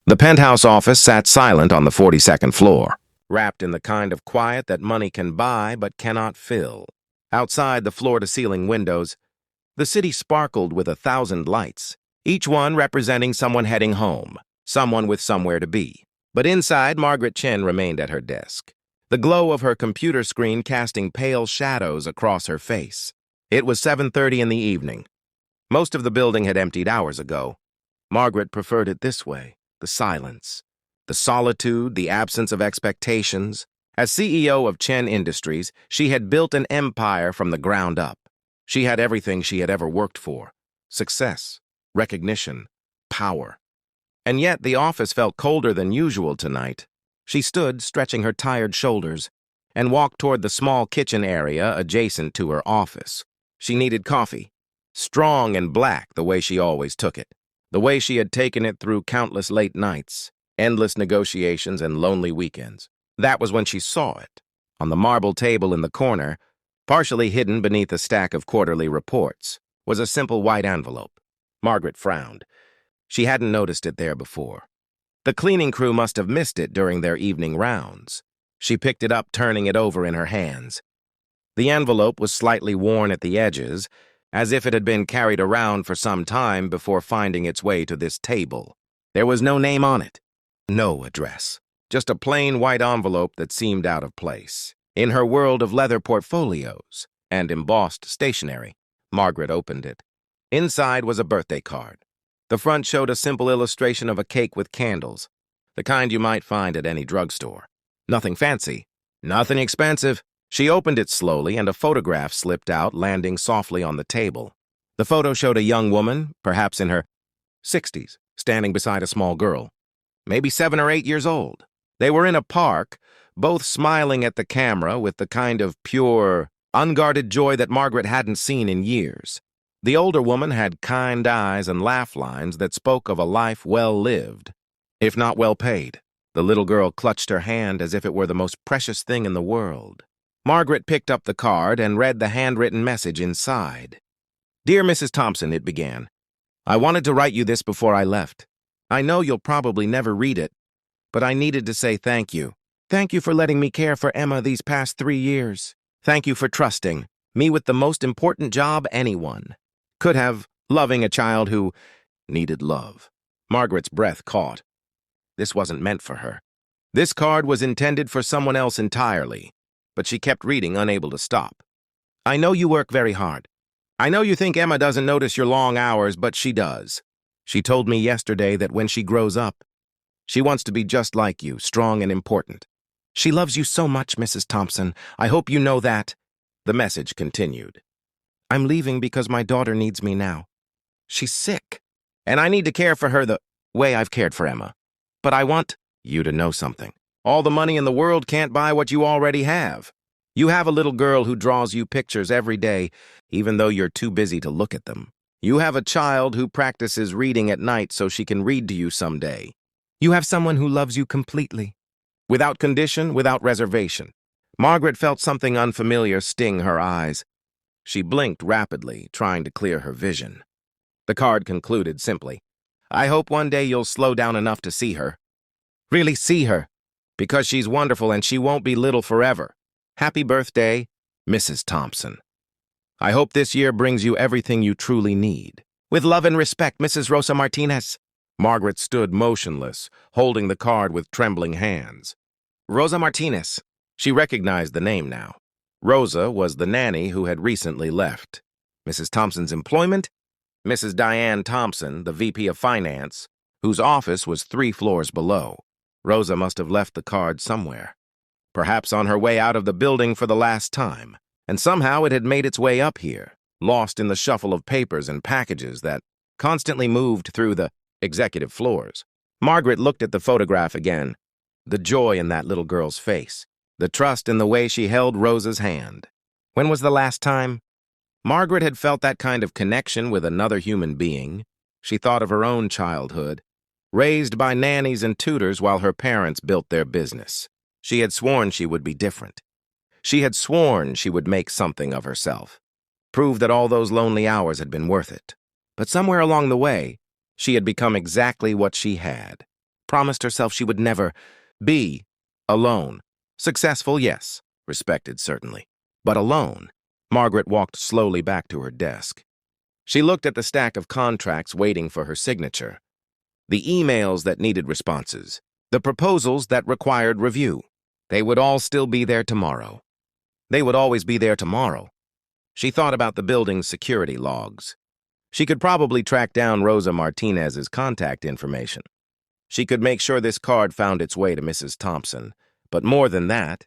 The penthouse office sat silent on the 42nd floor, wrapped in the kind of quiet that money can buy but cannot fill. Outside the floor-to-ceiling windows, the city sparkled with 1,000 lights, each one representing someone heading home, someone with somewhere to be. But inside, Margaret Chen remained at her desk, the glow of her computer screen casting pale shadows across her face. It was 7:30 in the evening. Most of the building had emptied hours ago. Margaret preferred it this way. The silence, the solitude, the absence of expectations. As CEO of Chen Industries, she had built an empire from the ground up. She had everything she had ever worked for: success, recognition, power. And yet the office felt colder than usual tonight. She stood, stretching her tired shoulders, and walked toward the small kitchen area adjacent to her office. She needed coffee, strong and black the way she always took it. The way she had taken it through countless late nights, endless negotiations, and lonely weekends. That was when she saw it. On the marble table in the corner, partially hidden beneath a stack of quarterly reports, was a simple white envelope. Margaret frowned. She hadn't noticed it there before. The cleaning crew must have missed it during their evening rounds. She picked it up, turning it over in her hands. The envelope was slightly worn at the edges, as if it had been carried around for some time before finding its way to this table. There was no name on it, no address, just a plain white envelope that seemed out of place. In her world of leather portfolios and embossed stationery, Margaret opened it. Inside was a birthday card. The front showed a simple illustration of a cake with candles, the kind you might find at any drugstore. Nothing fancy, nothing expensive. She opened it slowly, and a photograph slipped out, landing softly on the table. The photo showed a young woman, perhaps in her 60s, standing beside a small girl, maybe 7 or 8 years old. They were in a park, both smiling at the camera with the kind of pure, unguarded joy that Margaret hadn't seen in years. The older woman had kind eyes and laugh lines that spoke of a life well lived, if not well paid. The little girl clutched her hand as if it were the most precious thing in the world. Margaret picked up the card and read the handwritten message inside. "Dear Mrs. Thompson," it began, "I wanted to write you this before I left. I know you'll probably never read it, but I needed to say thank you. Thank you for letting me care for Emma these past 3 years. Thank you for trusting me with the most important job anyone could have, loving a child who needed love." Margaret's breath caught. This wasn't meant for her. This card was intended for someone else entirely. But she kept reading, unable to stop. "I know you work very hard. I know you think Emma doesn't notice your long hours, but she does. She told me yesterday that when she grows up, she wants to be just like you, strong and important. She loves you so much, Mrs. Thompson. I hope you know that." The message continued. "I'm leaving because my daughter needs me now. She's sick, and I need to care for her the way I've cared for Emma. But I want you to know something. All the money in the world can't buy what you already have. You have a little girl who draws you pictures every day, even though you're too busy to look at them. You have a child who practices reading at night so she can read to you someday. You have someone who loves you completely, without condition, without reservation." Margaret felt something unfamiliar sting her eyes. She blinked rapidly, trying to clear her vision. The card concluded simply, "I hope one day you'll slow down enough to see her. Really see her. Because she's wonderful and she won't be little forever. Happy birthday, Mrs. Thompson. I hope this year brings you everything you truly need. With love and respect, Mrs. Rosa Martinez." Margaret stood motionless, holding the card with trembling hands. Rosa Martinez. She recognized the name now. Rosa was the nanny who had recently left. Mrs. Thompson's employment? Mrs. Diane Thompson, the VP of Finance, whose office was 3 floors below. Rosa must have left the card somewhere, perhaps on her way out of the building for the last time, and somehow it had made its way up here, lost in the shuffle of papers and packages that constantly moved through the executive floors. Margaret looked at the photograph again, the joy in that little girl's face, the trust in the way she held Rosa's hand. When was the last time Margaret had felt that kind of connection with another human being? She thought of her own childhood, raised by nannies and tutors while her parents built their business. She had sworn she would be different. She had sworn she would make something of herself, prove that all those lonely hours had been worth it. But somewhere along the way, she had become exactly what she had, promised herself she would never be alone. Successful, yes. Respected, certainly. But alone. Margaret walked slowly back to her desk. She looked at the stack of contracts waiting for her signature, the emails that needed responses, the proposals that required review. They would all still be there tomorrow. They would always be there tomorrow. She thought about the building's security logs. She could probably track down Rosa Martinez's contact information. She could make sure this card found its way to Mrs. Thompson. But more than that,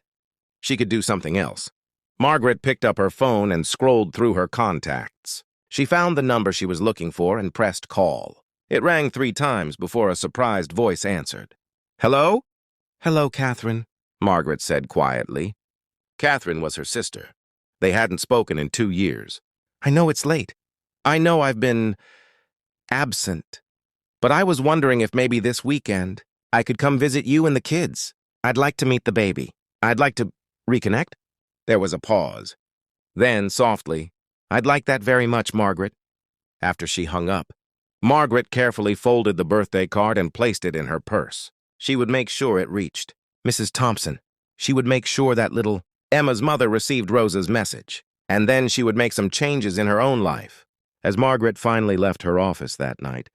she could do something else. Margaret picked up her phone and scrolled through her contacts. She found the number she was looking for and pressed call. It rang 3 times before a surprised voice answered. "Hello?" "Hello, Catherine," Margaret said quietly. Catherine was her sister. They hadn't spoken in 2 years. "I know it's late. I know I've been absent. But I was wondering if maybe this weekend I could come visit you and the kids. I'd like to meet the baby. I'd like to reconnect." There was a pause. Then, softly, "I'd like that very much, Margaret." After she hung up, Margaret carefully folded the birthday card and placed it in her purse. She would make sure it reached Mrs. Thompson. She would make sure that little Emma's mother received Rosa's message. And then she would make some changes in her own life. As Margaret finally left her office that night,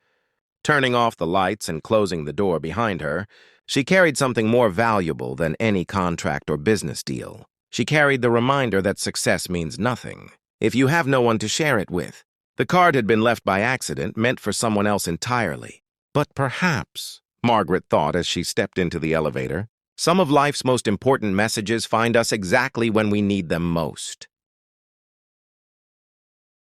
turning off the lights and closing the door behind her, she carried something more valuable than any contract or business deal. She carried the reminder that success means nothing if you have no one to share it with. The card had been left by accident, meant for someone else entirely. But perhaps, Margaret thought as she stepped into the elevator, some of life's most important messages find us exactly when we need them most.